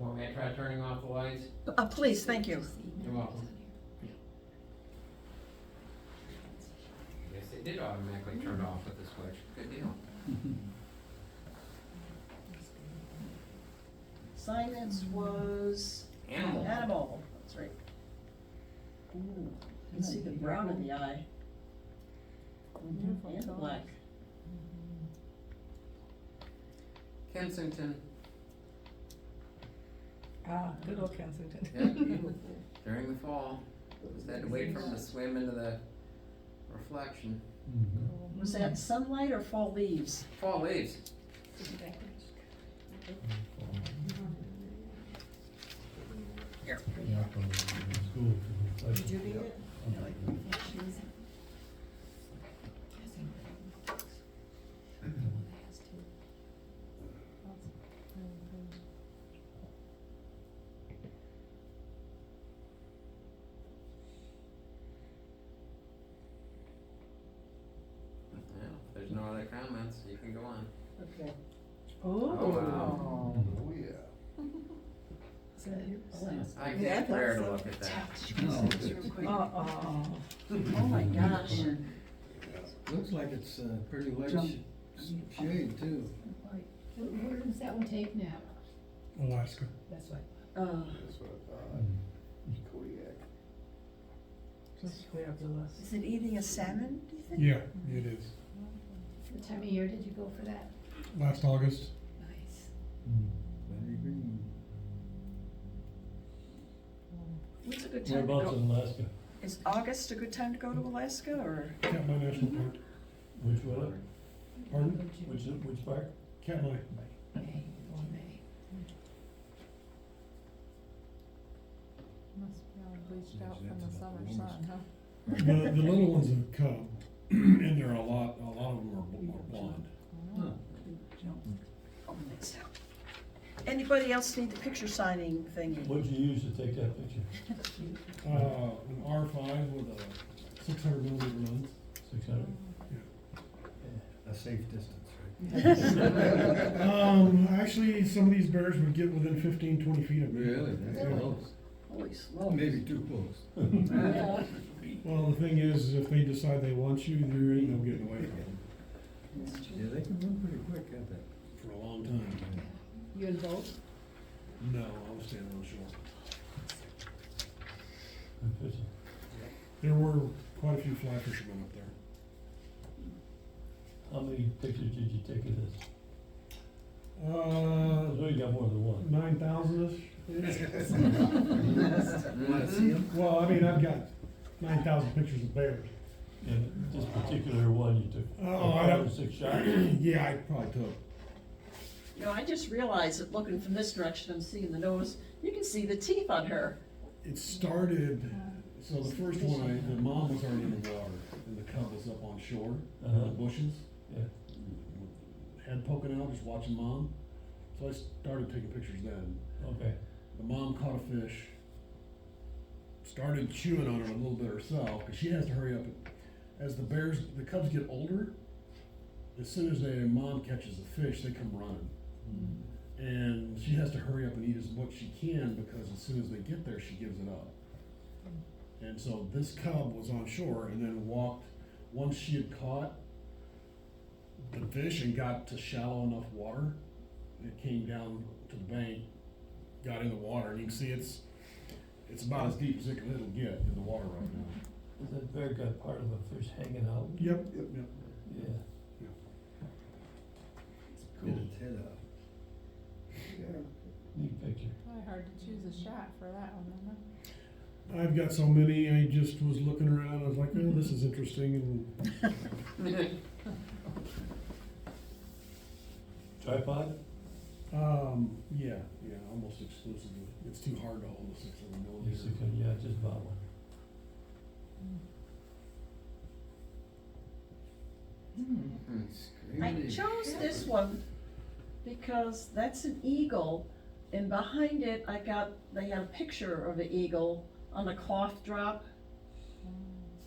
Want me to try turning off the lights? Please, thank you. You're welcome. Yes, they did automatically turn off with the switch. Good deal. Silence was Animal. animal, that's right. Ooh, you can see the brown in the eye. And the black. Kensington. Ah, good old Kensington. Yeah, during the fall. Just had to wait for them to swim into the reflection. Was that sunlight or fall leaves? Fall leaves. Here. Did you need it? Yeah, if there's no other comments, you can go on. Okay. Oh, wow. Oh, yeah. I Yeah, I can't bear thought to so. look at that. Oh my gosh. Looks like it's pretty light shade too. Where does that one take now? Alaska. That's what. That's what I thought. Kodiak. Just fabulous. Is it eating a salmon, do you think? Yeah, it is. What time of year did you go for that? Last August. Nice. Very green. What's a good time to Whereabouts go? in Alaska? Is August a good time to go to Alaska, or? Katmai National Park. Which one? Pardon? Which park? Katmai. May, or May. Must be all bleached out from the summer sun, huh? The little one's a cub, and there are a lot of them are blonde. Huh. Oh, nice. Anybody else need the picture signing thingy? What'd you use to take that picture? An R5 with a 600 millimeter lens. 600? A safe distance, right? Actually, some of these bears would get within 15, 20 feet of me. Really? That's Really? close. Holy smokes. Maybe too close. Yeah. Well, the thing is, if they decide they want you, there ain't no getting away from them Yeah, they can run pretty quick, can't they? for a long time. You in both? No, I was standing on shore. Good fishing. There were quite a few fly fishermen up there. How many pictures did you take of this? I Uh, know you got more than one. 9,000-ish. Wanna see them? Well, I mean, I've got 9,000 pictures of bears. And this particular one you took, Oh, I don't- 6 shots? Yeah, I probably took. You know, I just realized that looking from this direction, I'm seeing the nose, you can see the teeth on her. It started, so the first one, the mom was already in the water, and the cub was up on shore, in Uh-huh. the bushes. Yeah. Head poking out, just watching mom. So I started taking pictures then. Okay. The mom caught a fish, started chewing on it a little bit herself, because she has to hurry up. As the cubs get older, as soon as the mom catches a fish, they come running. And she has to hurry up and eat as much she can, because as soon as they get there, she gives it up. And so this cub was on shore and then walked, once she had caught the fish and got to shallow enough water, it came down to the bank, got in the water, and you can see it's about as deep as it'll get in the water right now. Is that bear got part of a fish hanging out? Yep. Yeah. Get its head out. Neat picture. Probably hard to choose a shot for that one, isn't it? I've got so many, I just was looking around, I was like, oh, this is interesting, Tripod? yeah, almost exclusively. It's too hard to hold a 600 millimeter. 600, yeah, just about one. I chose this one because that's an eagle, and behind it, they had a picture of an eagle on a cloth drop,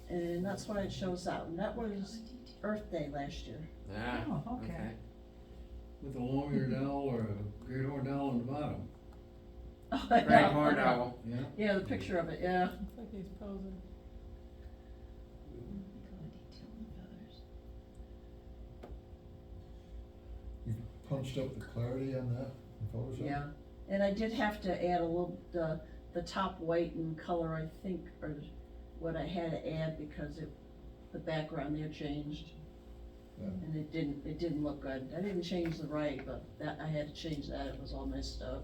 and that's why it shows out, and that was Earth Day last year. Ah, Oh, okay. okay. With a long-eared owl or a great horned owl on the bottom. Great horned owl. Yeah. Yeah, the picture of it, yeah. Looks like he's posing. You punched up the clarity on that in Photoshop? Yeah, and I did have to add a little, the top white and color, I think, or what I had to add because the background there changed. Yeah. And it didn't look good. I didn't change the right, but that, I had to change that. It was all messed up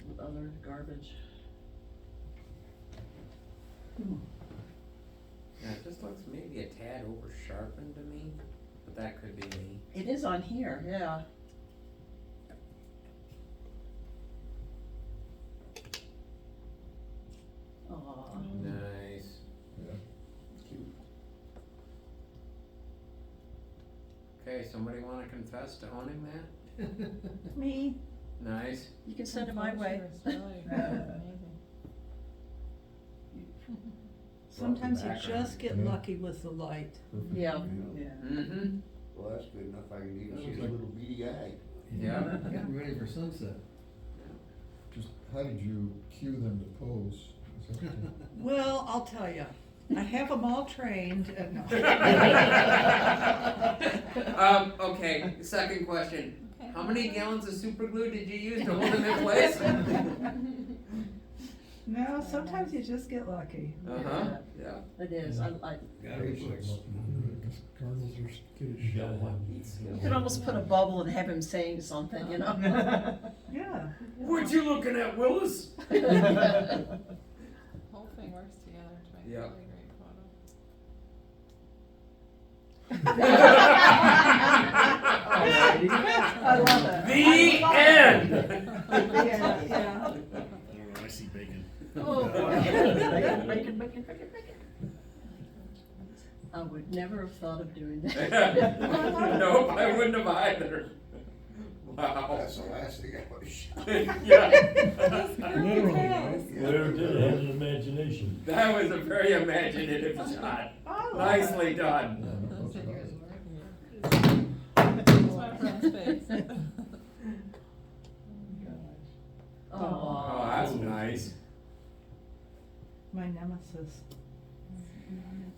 with other garbage. Yeah, it just looks maybe a tad over sharpened to me, but that could be me. It is on here, yeah. Aw. Nice. Yeah. Okay, somebody wanna confess to owning that? Me? Nice. You can send it my way. It's really amazing. Sometimes you Background. just get Yeah. lucky with the light. Perfect. Yeah. Yeah. Mm-hmm. Well, that's good enough, I can even That see looks a like- little beady eye. Yeah. Getting ready for sunset. Just, how did you cue them to pose? Is that- Well, I'll tell you, I have them all trained and no. Okay, second question. Okay. How many gallons of super glue did you use to hold them in place? No, sometimes you just get lucky. Uh-huh, yeah. It is. I, Gotta be quick. Cardinals are skittish. You gotta have you could almost put a bubble and have him saying something, you know? Yeah. What you looking at, Willis? Whole thing works together to make a Yeah. really great photo. I love it. The end! Yeah, yeah. Oh, I see bacon. Oh, bacon. I would never have thought of doing that. Nope, I wouldn't have either. Wow. That's the last thing I would've shot. Yeah. Literally, right? Whoever did it has an imagination. That was a very imaginative shot. I love Nicely Yeah, done. no, That's that's what yours awesome. were. That's my friend's face. Oh, Oh, that's nice. My nemesis.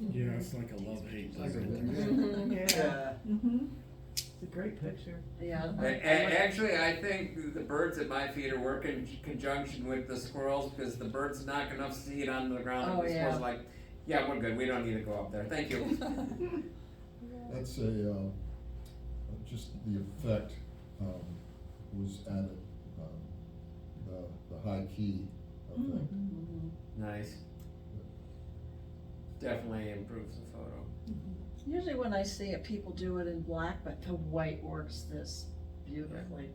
Yeah, it's like a love-hate. Like a thing. win-win. Yeah. Mm-hmm. It's a great picture. yeah. Actually, I think the birds at my feet are working in conjunction with the squirrels, because the birds knock enough seed onto the ground, Oh, and the yeah. squirrels are like, yeah, we're good, we don't need to go up there, thank you. That's just the effect, was added, the high key of that. Mhm. Nice. Definitely improves the photo. Usually when I see it, people do it in black, but the white works this beautifully.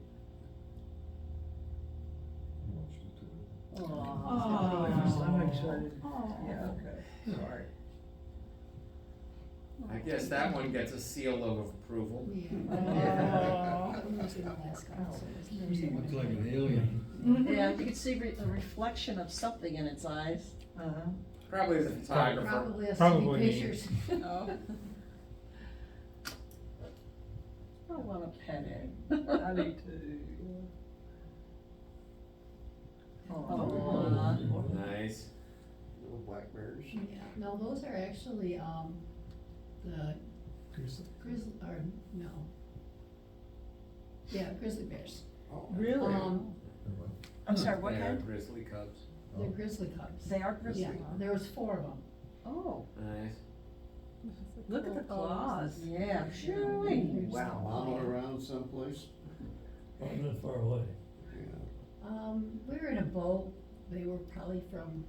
Who wants to do it? Aw. I'm excited. Yeah. Okay. Sorry. I guess that one gets a seal of approval. Yeah. Usually the last couple, so it's never seen Looks one. like an alien. Yeah, you can see the reflection of something in its eyes. Uh-huh. Probably the photographer. Probably us Probably me. taking pictures. Oh. I wanna pet it. I do too. Aw. Nice. Little black bears. Yeah, no, those are actually, the Grizzly. grizzly, or, no. Yeah, grizzly bears. Oh. Really? I'm sorry, what They are kind? grizzly cubs. They're grizzly cubs. They are grizzly? Yeah, there was 4 of them. Oh, Nice. Look at the claws. yeah, shooing. Wow, mama around someplace? Not that far away. Yeah. We were in a boat, they were probably from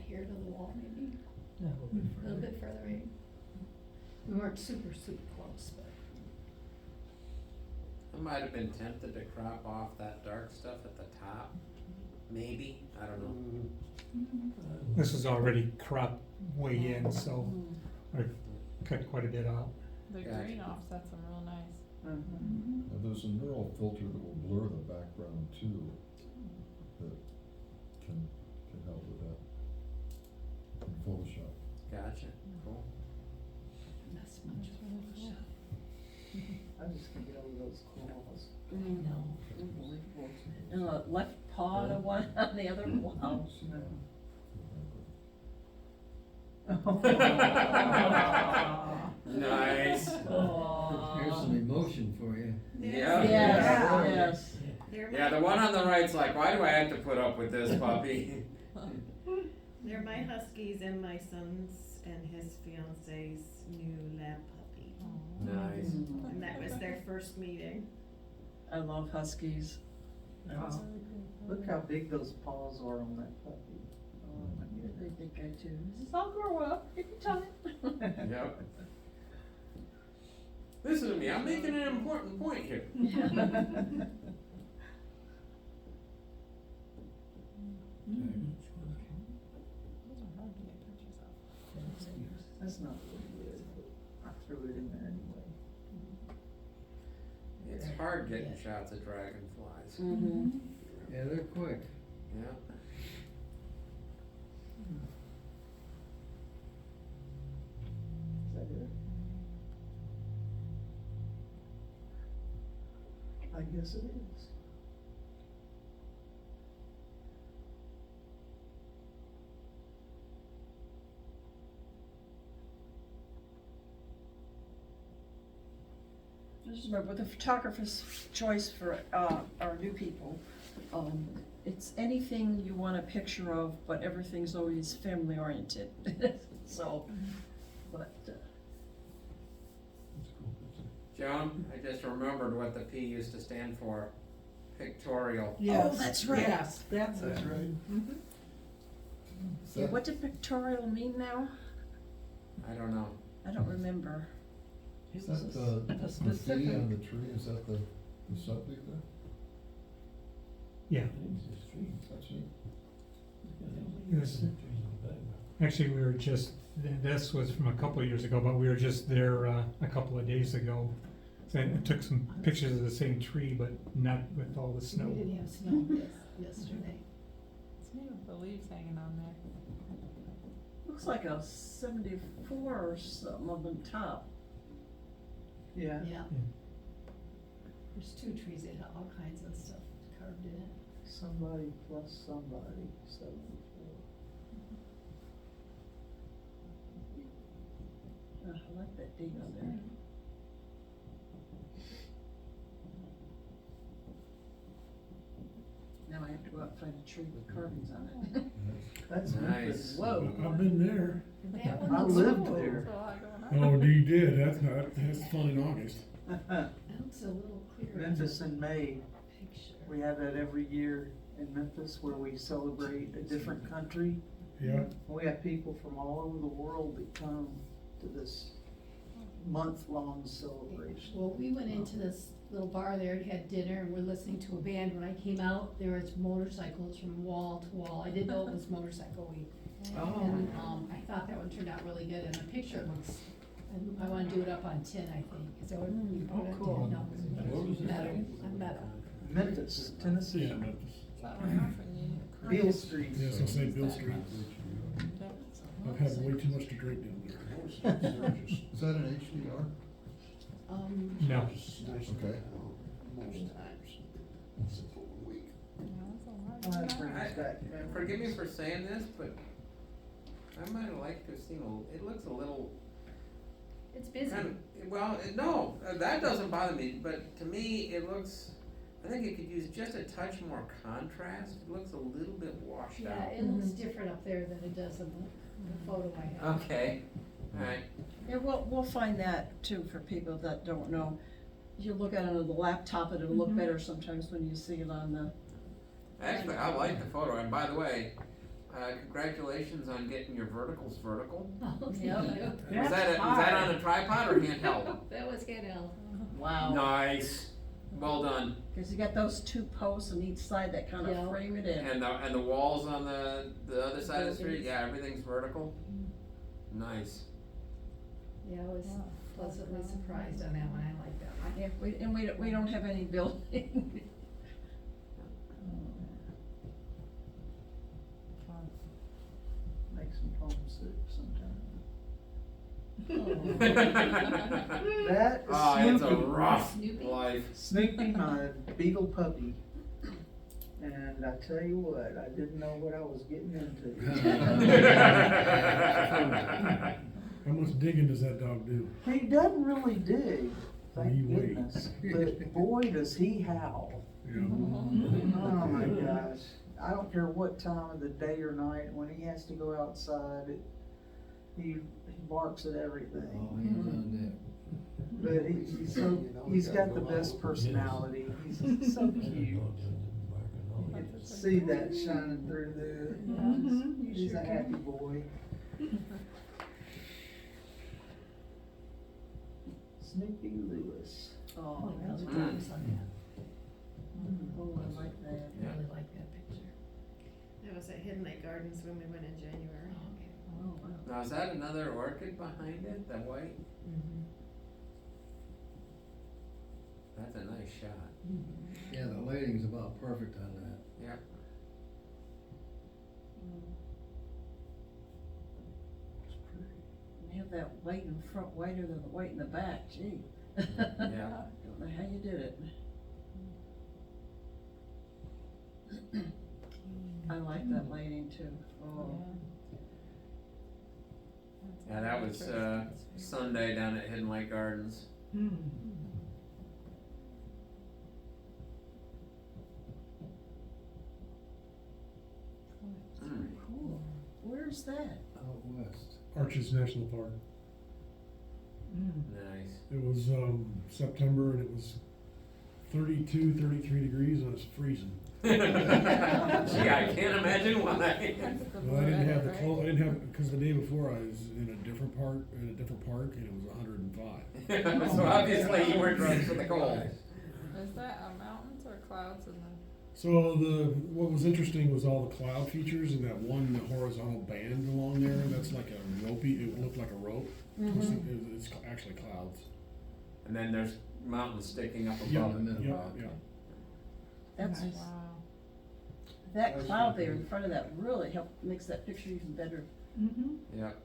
here to the wall maybe, Yeah, a little bit further in. We weren't super close, but. I might have been tempted to crop off that dark stuff at the top. Maybe, I don't know. This is already cropped way in, so I cut quite a bit out. The Gotcha. green offsets them real nice. Mhm. Now, there's a neural filter that will blur the background too, that can help with that in Photoshop. Gotcha, cool. That's much That's really cool. I'm just gonna get over those claws. Mm. No. Unbelievable. And the left paw to one on the other, wow. Nice. Here's some emotion for you. Yeah. Yes, yes. Yeah, the one on the right's like, why do I have to put up with this puppy? They're my huskies and my son's and his fiance's new lab puppy. Nice. And that was their first meeting. I love huskies. Wow. Look how big those paws are on that puppy. Oh my They goodness. think I too. He says, I'll grow up, give me time. Yep. Listen to me, I'm making an important point here. That's not really good, but I threw it in there anyway. It's hard getting shots of dragonflies. Mm-hmm. Yeah, they're quick. Yeah. Is that it? I guess it is. Just remember, with the photographer's choice for, our new people, it's anything you want a picture of, but everything's always family oriented. So, but, That's cool. Joan, I just remembered what the P used to stand for. Pictorial. Yes, that's right. Yes, that's it. That's right. Is yeah, that- what did pictorial mean now? I don't know. I don't remember. Is that the graffiti specific- on the tree, is that the subject there? Yeah, That's it? Yes. Actually, we were just, this was from a couple of years ago, but we were just there a couple of days ago. And took some pictures of the same tree, but not with all the snow. We didn't have snow yesterday. It's neat with the leaves hanging on there. Looks like a 74 or something on the top. Yeah. Yeah. There's 2 trees that have all kinds of stuff carved in it. Somebody plus somebody, 74. I like that date on there. Now I have to go out and find a tree with carvings on it. That's Nice. Memphis. Whoa. I've been there. That I one looks lived cool. there. There's a lot going on. Oh, you did, that's fun in August. That looks a little clearer. Memphis in May, Picture. we have that every year in Memphis where we celebrate a different country. Yeah, We have people from all over the world that come to this month-long celebration. Well, we went into this little bar there and had dinner and we're listening to a band. When I came out, there was motorcycles from wall to wall. I didn't know it was motorcycle week. Oh. And, I thought that one turned out really good and the picture looks, I wanna do it up on tin, I think, so we can put it cool. on metal, metal. Memphis, Tennessee, yeah, Memphis. That one off and you- Beale Street. Yeah, so say Bill Street. I've had way too much to drink down there. Is that an HDR? No. Okay. Most times. It's a full week. Yeah, that's a lot Well, going that on. brings back memories. Forgive me for saying this, but I might have liked to have seen it looks a little It's busy. kind of, well, no, that doesn't bother me, but to me, it looks, I think it could use just a touch more contrast. It looks a little bit washed Yeah, out. it looks different up there than it does in the photo I have. Okay, alright. Yeah, we'll find that too for people that don't know. You look at it on the laptop, it'll look better sometimes when you see it on the, Actually, I like the photo, and by the way, congratulations on getting your verticals vertical. Oh, thank Yeah. you. Was that on a tripod or handheld? That was handheld. wow. Nice, well done. Cause you got those 2 posts on each side that kind Yeah. of frame it in. And the walls on the other side of the street, Buildings. yeah, everything's vertical. Nice. Yeah, I was Wow. pleasantly surprised on that one, I like that one. Yeah, we don't have any building. Makes me homesick sometimes. Oh. That Oh, is it's a Snoopy. rough Snoopy? life. Snoopy, my beagle puppy. And I tell you what, I didn't know what I was getting into. How much digging does that dog do? He doesn't really dig, thank He waits. goodness, but boy, does he howl. Yeah. Oh my gosh, I don't care what time of the day or night, when he has to go outside, he barks at All everything. hands on deck. But he's got the best personality, he's so cute. You get to see that shining through there. He's a happy boy. Snoopy Lewis. Oh, That's that's a Mm. good son. Oh, I like that. I really like that picture. That was at Hidden Lake Gardens when we went in January. Oh, wow. Now, is that another orchid behind it, the white? That's a nice shot. Yeah, the lighting's about perfect on that. Yep. You have that white in front, whiter than the white in the back, gee. Yeah. Don't know how you did it. I like that lighting too. Oh. Yeah, that was, Sunday down at Hidden Lake Gardens. Mm. Cool. Where's that? Out west. Arches National Park. Nice. It was, September and it was 32, 33 degrees and it was freezing. Gee, I can't imagine why. Well, I didn't have the clothes, I didn't have, because the day before I was in a different park, and it was 105. So obviously you weren't dressed for the cold. Is that mountains or clouds in the? So what was interesting was all the cloud features and that one horizontal band along there, that's like a ropey, it looked like a rope. It's actually clouds. And then there's mountains sticking up Yeah, above it. yeah, yeah. That's, Wow. that cloud there in front of that really makes that picture even better. Yep.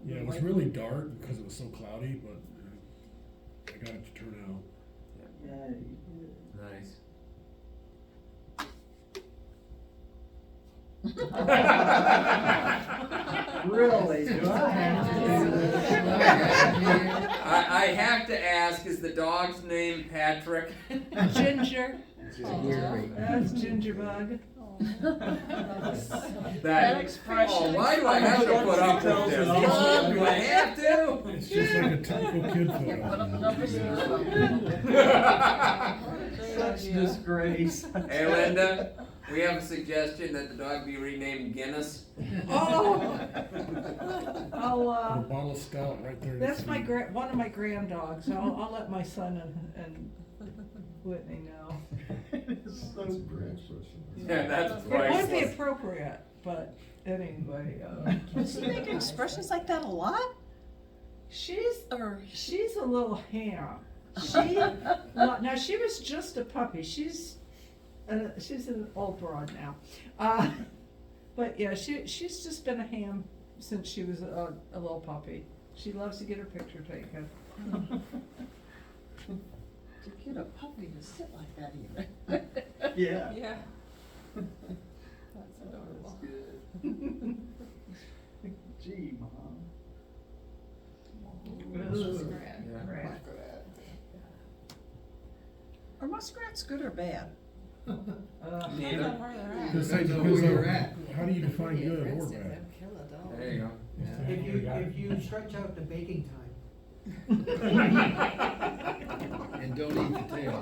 Yeah, it was really dark because it was so cloudy, but I got it to turn out. Yeah, you did. Nice. Really, do I have to do this? I have to ask, is the dog's name Patrick? Ginger. That's Gingerbug. That expression. Oh, why do I have to put up with this? Mom, do I have to? It's just like a typical kid Yeah, put up the photo. numbers and Such disgrace. Hey Linda, we have a suggestion that the dog be renamed Guinness. Oh, The I'll, bottle of stout right there. that's my one of my grand dogs. I'll let my son and Whitney know. That's a great expression. Yeah, that's It would be priceless. appropriate, but anyway, Does he make expressions like that a lot? she's Or a little ham. Well, now she was just a puppy. She's an old broad now. But yeah, she's just been a ham since she was a little puppy. She loves to get her picture taken. to get a puppy to sit like that even. Yeah. Yeah. That's adorable. Good. Gee, Mom. Muskrat. Yeah. Right. Are muskrats good or bad? Depends Neither. on where they're at. Because Depends on because where you're of- at. How do you define good or Aggressive, bad? they'll kill a dog. There you go. If you stretch out the baking time. And don't eat the tail.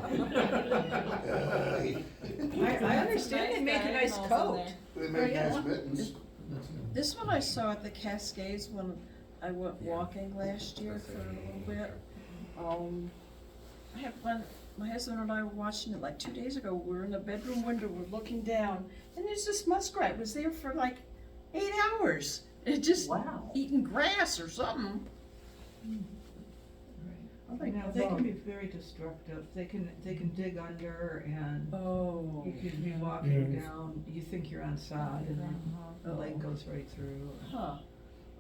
I understand they make a nice coat. They make nice mittens. This one I saw at the Cascades when I went walking last year for a little bit. I had my husband and I were watching it like 2 days ago. We were in the bedroom window, we're looking down, and there's this muskrat was there for like 8 hours. It just Wow. eating grass or something. I think Now, they can be very destructive. They can dig under and Oh. you could be walking Yeah. down, you think you're on sod and then the leg goes right through. Huh.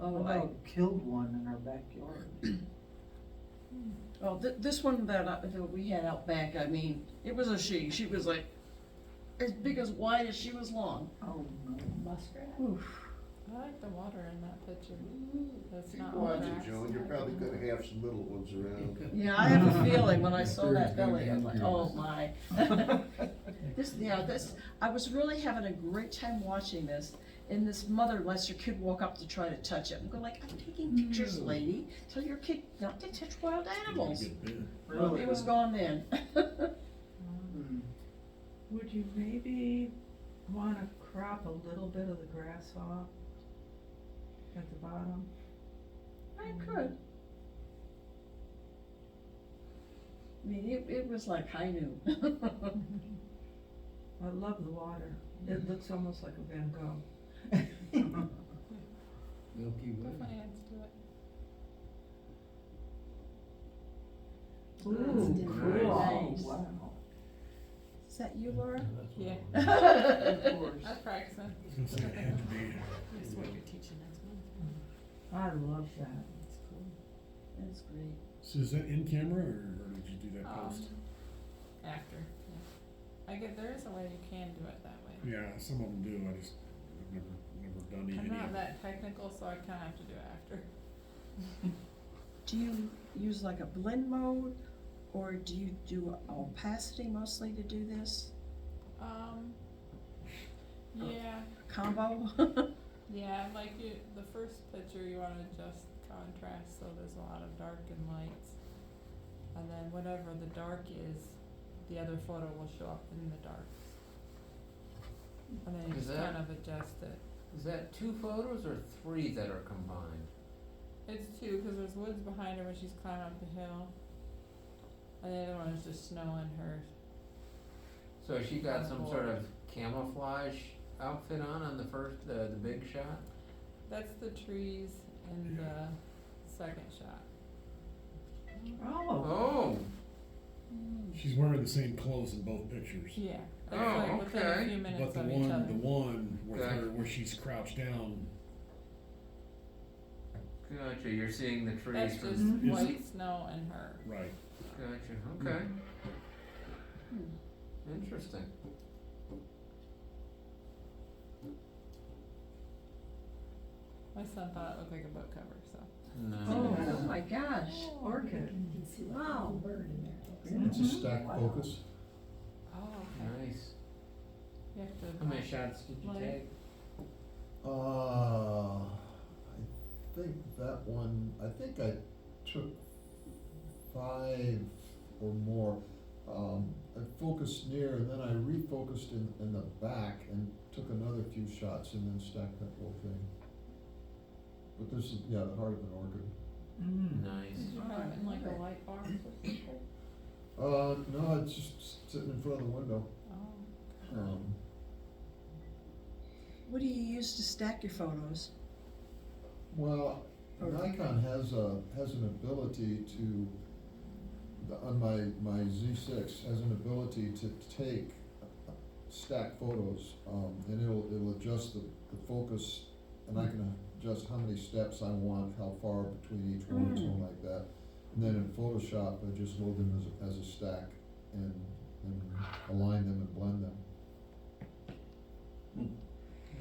Oh, Oh, I killed one in our backyard. this one that we had out back, I mean, it was a she. She was like as big as wide as she was long. Oh, no. Muskrat. Oof. I like the water in that picture. It's Keep not watching, grass. Joan, you're probably gonna have some little ones around. Yeah, I have a feeling when I saw There's that gonna belly, be I'm like, years. oh my. This, I was really having a great time watching this, and this mother lets her kid walk up to try to touch it. I'm going like, I'm taking pictures, lady. Tell your kid not to touch wild animals. Get bit. Well, Really? it was gone then. Hmm. Would you maybe wanna crop a little bit of the grass off at the bottom? I could. I mean, it was like high noon. I love the water. It looks almost like a Van Gogh. Milky Way. Put my hands to it. Ooh, cool. Nice. Wow. Is that you, Laura? Yeah. Of course. I was practicing. It's gonna have to be. This is what you're teaching next month. I love that. That's cool. That's great. So is that in camera or did you do that post? After, yeah. there is a way you can do it that way. Yeah, some of them do, I've never done I'm any. not that technical, so I kinda have to do it after. Do you use like a blend mode, or do you do opacity mostly to do this? Yeah, Combo? yeah, like the first picture you wanna adjust contrast, so there's a lot of dark and lights. And then whatever the dark is, the other photo will show up in the darks. And then you Is just that- kind of adjust it. Is that 2 photos or 3 that are combined? It's 2, cause there's woods behind her when she's climbing up the hill. And the other one is just snow in her. So she got some sort of camouflage outfit on the first, the big shot? That's the trees in the second shot. Oh, Oh, She's wearing the same clothes in both pictures. Yeah, it's Oh, like within a okay. few But minutes the of each other. one with Gotcha. her, where she's crouched down, gotcha, you're seeing the trees That's from, just Is white it- snow and her. right. gotcha, okay. Interesting. My son thought it looked like a book cover, so. No. Oh my gosh, orchid. You can see like a Wow. little bird in there. It's a stack focus. Oh, okay. Nice. You have to. How many shots did you Like- take? I think that one, I think I took 5 or more. I focused near and then I refocused in the back and took another few shots and then stacked that whole thing. But this is, yeah, the heart of an orchid. Nice. Did you have it in like a light box or something? No, it's just sitting in front of the window. Oh. what do you use to stack your photos? Well, Nikon has an ability to, on my Z6, has an ability to take stack photos, and it'll adjust the focus, and I can adjust how many steps I want, how far between each one, and so on like that. And then in Photoshop, I just load them as a stack and align them and blend them.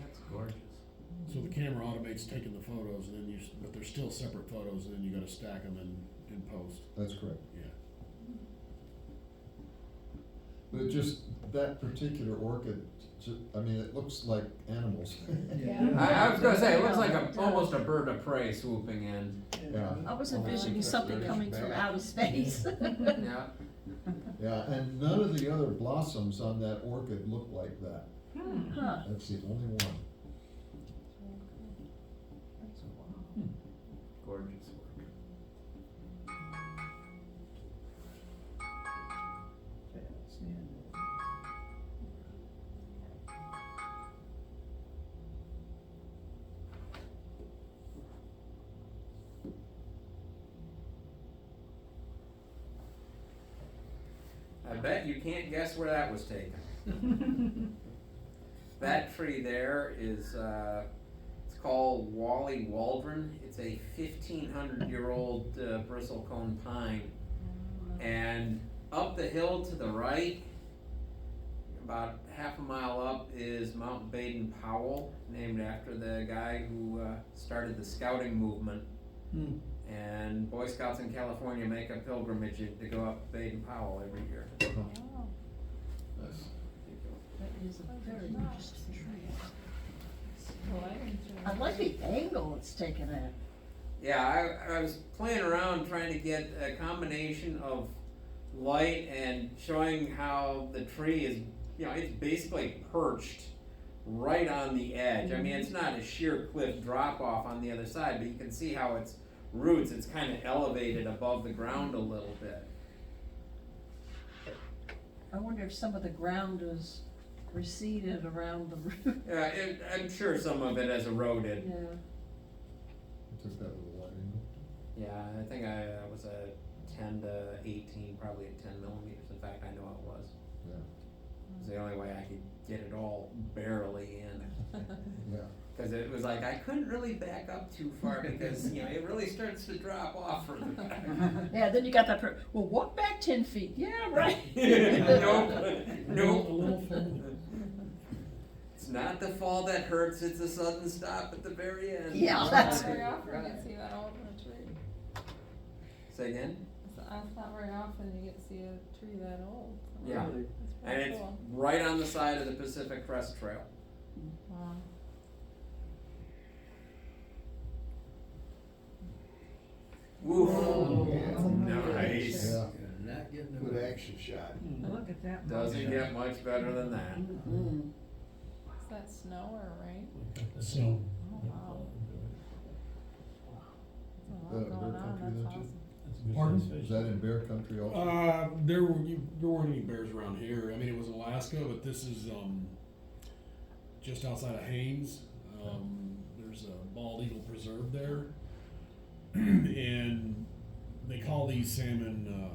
That's gorgeous. So the camera automates taking the photos and then but they're still separate photos and then you gotta stack them in post. That's correct. Yeah. But it just, that particular orchid, I mean, it looks like animals. Yeah. I was gonna say, it looks like almost a bird of prey swooping in. Yeah. I was envisioning something coming from outer space. Yeah. Yeah, and none of the other blossoms on that orchid look like that. Huh. That's the only one. Gorgeous work. I bet you can't guess where that was taken. That tree there is, it's called Wally Waldron. It's a 1,500-year-old bristlecone pine. And up the hill to the right, about half a mile up is Mount Baden Powell, named after the guy who started the scouting movement. Hmm. And Boy Scouts in California make a pilgrimage to go up Baden Powell every year. Oh, Nice. That is a very interesting tree. well, I didn't I know. like the angle it's taken at. Yeah, I was playing around trying to get a combination of light and showing how the tree is, you know, it's basically perched right on the edge. I mean, it's not a sheer cliff drop off on the other side, but you can see how its roots, it's kind of elevated above the ground a little bit. I wonder if some of the ground is receded around the root. Yeah, I'm sure some of it has eroded. Yeah. I took that with a wide angle. Yeah, I think I was at 10 to 18, probably at 10 millimeters. In fact, I know it was. Yeah, It was the only way I could get it all barely in. yeah. Because it was like, I couldn't really back up too far because, you know, it really starts to drop off further back. Yeah, then you got that, well, walk back 10 feet. Yeah, right. Nope, A nope. little further. It's not the fall that hurts, it's a sudden stop at the very end. Yeah, It's that's not very it. often you get to see that old in a tree. Say again? It's not very often you get to see a tree that old. Yeah. It's And pretty it's cool. right on the side of the Pacific Crest Trail. Wow. Woof. Oh, Nice. Yeah. You're not getting Good away. action shot. Look at that. Doesn't get much better than that. Mm. Is that snow or rain? So, Oh, wow. There's a Bear lot going on, country that's then, too? awesome. Pardon? Is that in bear country also? there weren't any bears around here. I mean, it was Alaska, but this is just outside of Haines. There's a bald eagle preserve there, and they call these salmon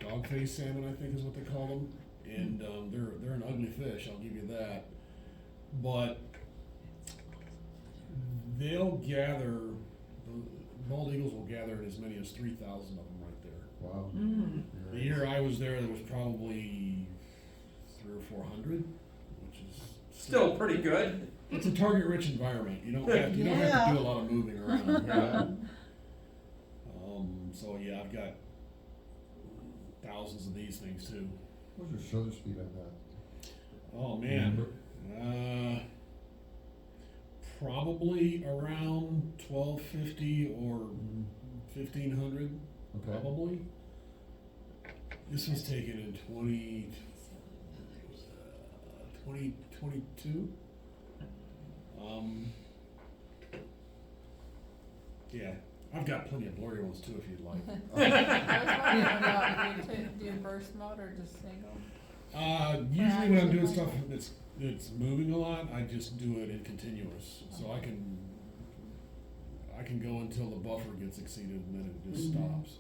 dog-faced salmon, I think is what they call them. And they're an ugly fish, I'll give you that. But they'll gather. Bald eagles will gather in as many as 3,000 of them right there. Wow. Mm. The year I was there was probably 300 or 400, which is Still pretty good. It's a target-rich environment. You don't have to do a lot of moving around. Yeah. So yeah, I've got thousands of these things too. What's your shutter speed on that? Oh man, probably around 1250 or 1500. Okay. Probably. This was taken in 2022. Yeah, I've got plenty of blurry ones too if you'd like. I was wondering about, do you burst mode or just single? Usually when I'm doing stuff that's moving a lot, I just do it in continuous. So I can go until the buffer gets exceeded and then it just stops.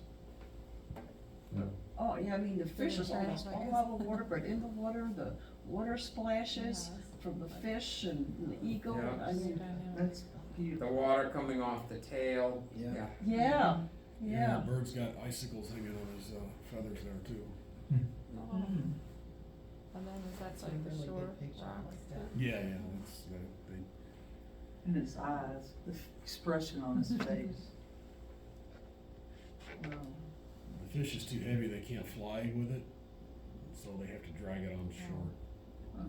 Yeah. Oh, yeah, I mean, the fish is Yeah, almost I all guess. out of the water, but in the water, the water splashes from the fish and the eagle. Yeah. I mean, That's beautiful. The water coming off the tail. Yeah. yeah, Yeah, yeah. the bird's got icicles hanging on his feathers there too. Oh. And then is that like the shore rocks too? Yeah, that's they And his eyes, the expression on his face. Wow. The fish is too heavy, they can't fly with it, so they have to drag it on shore.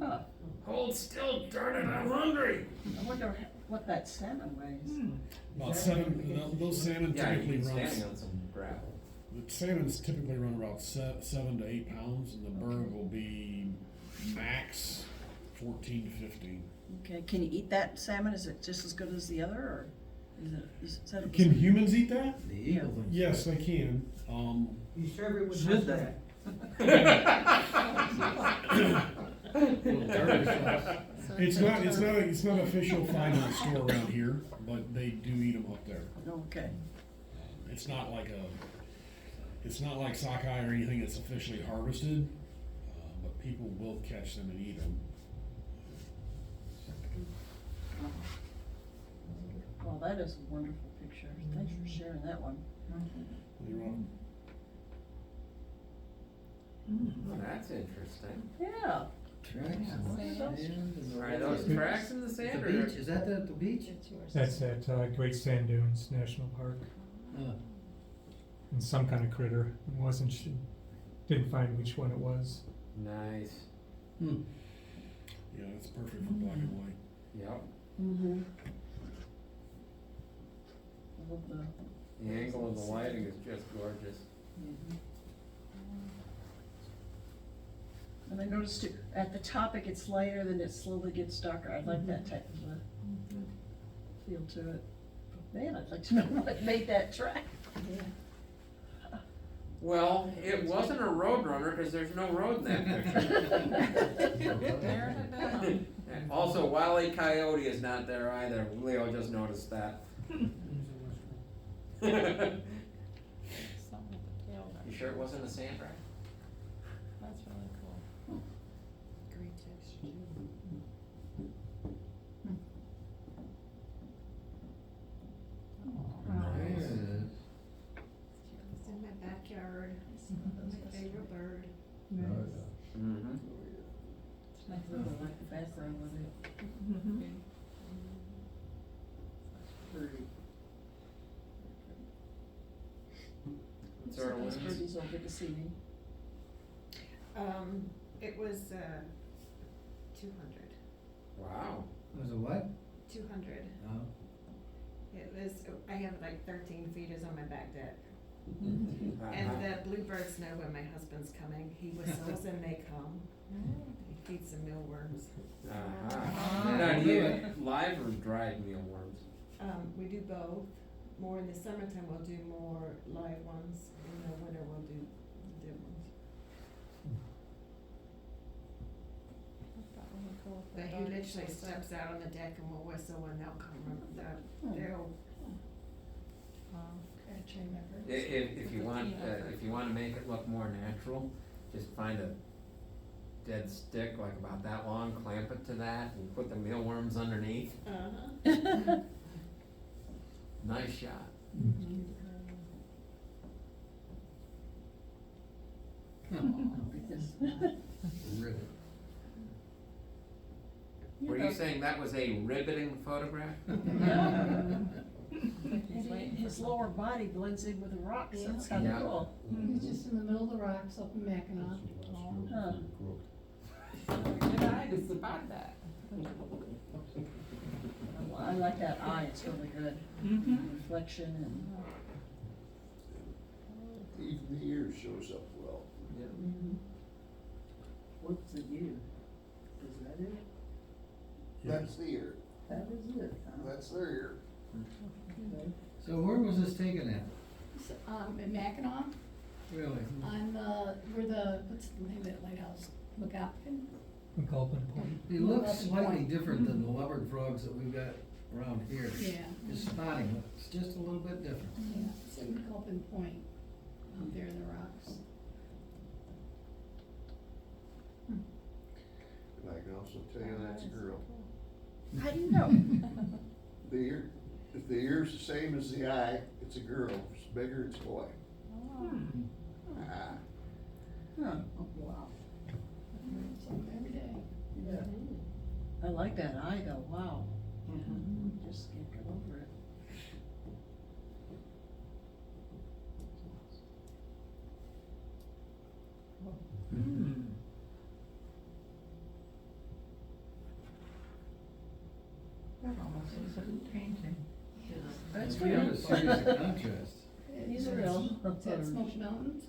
Huh. Hold still, darn it, I'm hungry. I wonder what that salmon weighs. About seven, those salmon Yeah, typically you're run, standing on some gravel. the salmons typically run about 7 to 8 pounds, and the bird will be max 14 to 15. Okay, can you eat that salmon? Is it just as good as the other, or is that? Can humans eat that? The eagle thinks Yes, that. they can. You sure we would should they? It's not official find in the store around here, but they do eat them up there. Okay. It's not like sockeye or anything that's officially harvested, but people will catch them and eat them. Well, that is a wonderful picture. Thanks for sharing that one. You're welcome. That's interesting. Yeah. Tracks in the Yeah. sand and the. Are those tracks in the sand The or? beach, is that the beach? That's at Great Sand Dunes National Park. Oh. And some kind of critter. Wasn't didn't find which one it was. Nice. Hmm. Yeah, that's perfect for black and white. Yep. Mm-hmm. I love the. The angle of the lighting is just gorgeous. And I noticed it, at the top it gets lighter, then it slowly gets darker. I like that type of a feel to it. Man, I'd like to know what made that track. Well, it wasn't a road runner because there's no road in that picture. Tearing it down. And also, Wile E. Coyote is not there either. Leo just noticed that. Something with the tail there. You sure it wasn't a sand rat? That's really cool. Great texture. There it is. It's in my backyard. My favorite bird. Mm-hmm. It's nice little like background with it. Pretty. What's our Those wins? birdies all good to see me. It was, 200. Wow. Was it what? 200. Oh. It was, I have like 13 feeders on my back deck. Uh-huh. And the bluebirds know when my husband's coming. He whistles and they come. He feeds them mealworms. Uh-huh. Now, do you live or dried mealworms? We do both. More in the summertime, we'll do more live ones. In the winter, we'll do dead ones. That really cool. But he literally steps out on the deck and will whistle and they'll come. They'll If you want to make it look more natural, just find a dead stick like about that long, clamp it to that, and put the mealworms underneath. Nice shot. Ribbit. Were you saying that was a riveting photograph? His lower body blends in with the rocks. That's Yeah. kinda cool. He's just in the middle of the rocks up in Mackinac. Huh. Good eye to spot that. I like that eye, it's really good. Reflection and. Even the ear shows up well. What's the ear? Is that it? That's the ear. That is it, huh? That's their ear. Okay. So where was this taken at? In Mackinac, Really? on what's the name of that lighthouse? McGowan? McAlpin Point. He looks That's the slightly point. different than the leopard frogs that we've got around here. Yeah. His spotting looks just a little bit different. Yeah, it's in McAlpin Point, out there in the rocks. And I can also tell you that's a girl. How do you know? The ear, if the ear's the same as the eye, it's a girl. If it's bigger, it's a boy. Ah. Huh. Oh, wow. It's like every day. Yeah. I like that eye though, wow. Mhm. Just can't get over it. That almost looks like a painting. That's We have a real. series of contrasts. These are real. Is that Smoky Mountains?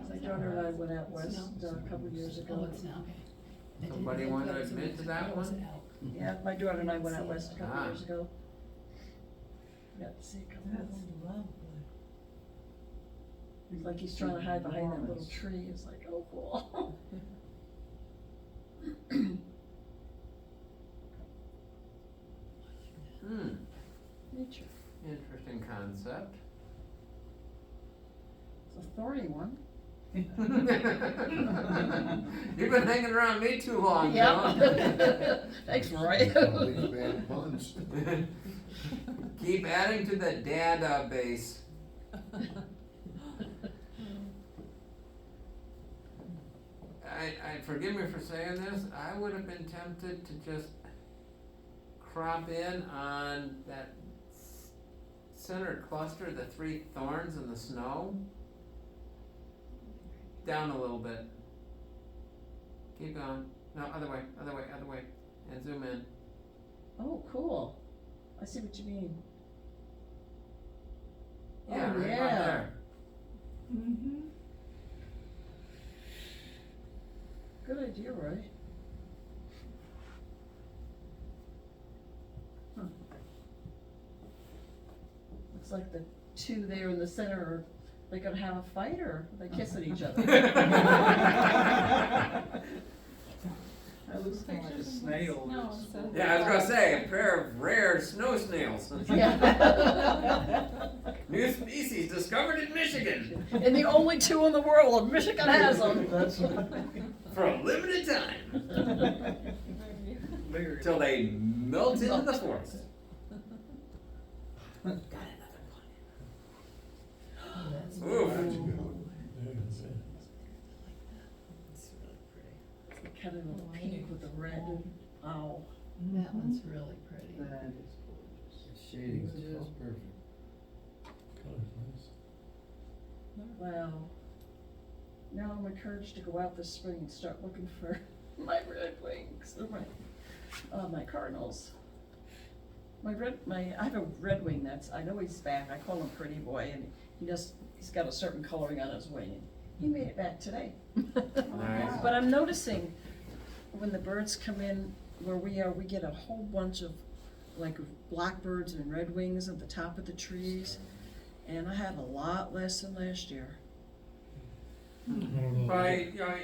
My daughter and I went out west a couple of years ago. Oh, it's not, okay. I didn't Somebody think want to that was admit to that that was one? an elk. Yeah, my daughter and I went out west a couple Ah. of years ago. Got to see a couple of them. lovely. It's like he's trying to hide behind that little tree. It's like, oh, cool. Nature. Interesting concept. It's a thorny one. You've been hanging around me too long, Joan. Yeah. Thanks, Roy. All these bad puns. Keep adding to the dad base. forgive me for saying this, I would have been tempted to just crop in on that center cluster, the 3 thorns in the snow. Down a little bit. Keep going. No, other way, and zoom in. Oh, cool. I see what you mean. Yeah, Oh, right yeah. about there. Mm-hmm. Good idea, Roy. Huh. Looks like the 2 there in the center, are they gonna have a fight or are they kissing each other? That looks kind of like a snail. No, that's- it's a- Yeah, I was gonna say, a pair of rare snow snails. Yeah. New species discovered in Michigan And the only 2 in the world, Michigan has them. That's for a limited time, very. till they melt into the forest. That's a Oof. good one. It's really pretty. Kind of a pink with the red. Oh. That one's really pretty. That is gorgeous. The shading's just perfect. Color's nice. Wow. Now I'm encouraged to go out this spring and start looking for my red wings, or my cardinals. I have a red wing I know he's back, I call him Pretty Boy, and he's got a certain coloring on his wing, and he made it back today. Nice. But I'm noticing when the birds come in where we are, we get a whole bunch of like blackbirds and redwings at the top of the trees, and I have a lot less than last year. I don't know.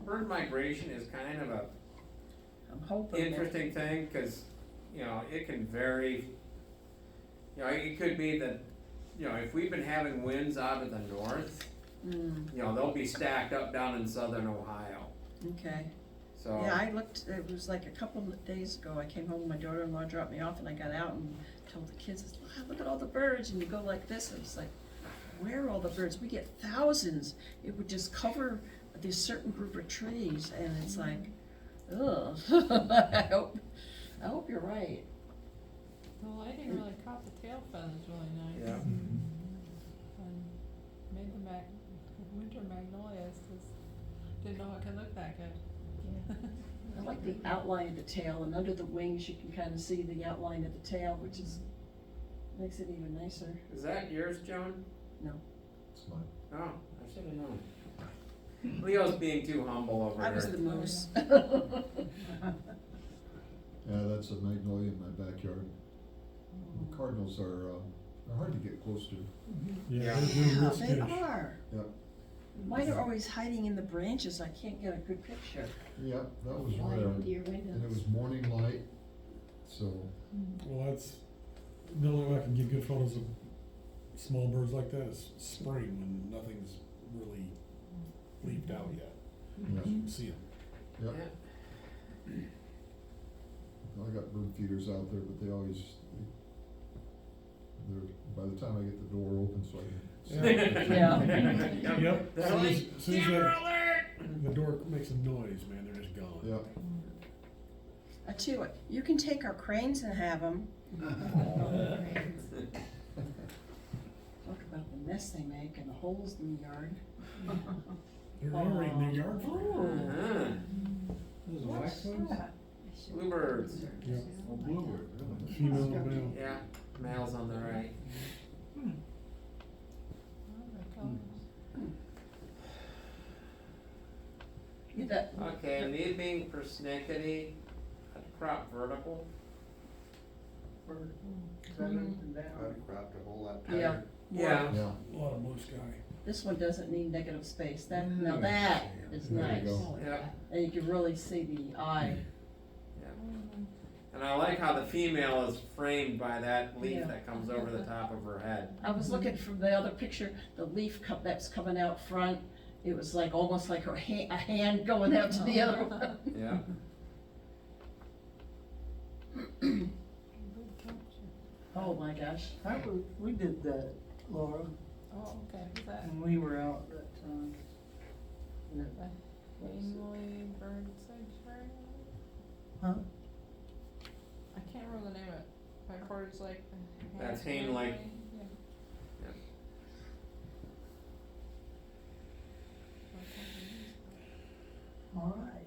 Bird migration is kind of a I'm hoping. that- interesting thing, cause, it can vary. It could be that, if we've been having winds out of the north, Mm, they'll be stacked up down in southern Ohio, okay. so. Yeah, I looked, it was like a couple of days ago, I came home, my daughter-in-law dropped me off, and I got out and told the kids, "Wow, look at all the birds," and you go like this, and it's like, where are all the birds? We get thousands. It would just cover this certain group of trees, and it's like, ugh. I hope you're right. The lighting really caught the tail feathers really nice. Yeah. And made the winter magnolias, 'cause didn't know it could look that good. I like the outline of the tail, and under the wings, you can kind of see the outline of the tail, which makes it even nicer. Is that yours, Joan? It's mine. Oh, I should have known. Leo's being too humble over I was here. the moose. Yeah, that's a magnolia in my backyard. The cardinals are hard to get close to. Yeah, Yeah. they're Yeah, real they skittish. are. Yep. Mine are always hiding in the branches, I can't get a good picture. Yep, that was Flying rare. into your And it windows. was morning light, so, Well, that's, the only way I can get good photos of small birds like that is spring, when nothing's really leafed out yet. yeah. You can see them. Yep. Yeah. I got bird feeders out there, but they're, by the time I get the door open, so I can. Yeah. Yep. They're As soon like, as soon as "Camera alert!" the door makes a noise, man, they're just gone. Yep. I tell you what, you can take our cranes and have them. Talk about the mess they make and the holes in the yard. They're already in their yard for you. Uh-huh. Those What's wax ones? that? Bluebirds. Yep. Oh, bluebird, really? Female and male. Yeah, males on the right. Oh, the colors. You bet. Okay, these being persnickety, crop vertical. Is that up and down? I'd cropped a whole lot Yeah. tighter. Yeah. Yeah, A lot of blue sky. This one doesn't need negative space. Now that is There you nice. go. Yeah. And you can really see the eye. And I like how the female is framed by that leaf Yeah. that comes over the top of her head. I was looking from the other picture, the leaf that's coming out front. It was like, almost like a hand going out to the other one. Yeah. Good capture. Oh my gosh. We did that, Laura, Oh, okay, is that, and we were out that time. Ainley Bird Sanctuary? Huh? I can't remember the name of it. My portage like. That's Hanley. Yeah. Yep. All right.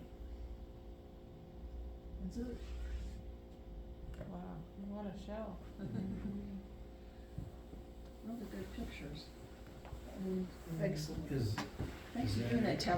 That's it. Wow, what a show. Really good pictures. Excellent. Is, Thanks Is for doing that- that, Taylor.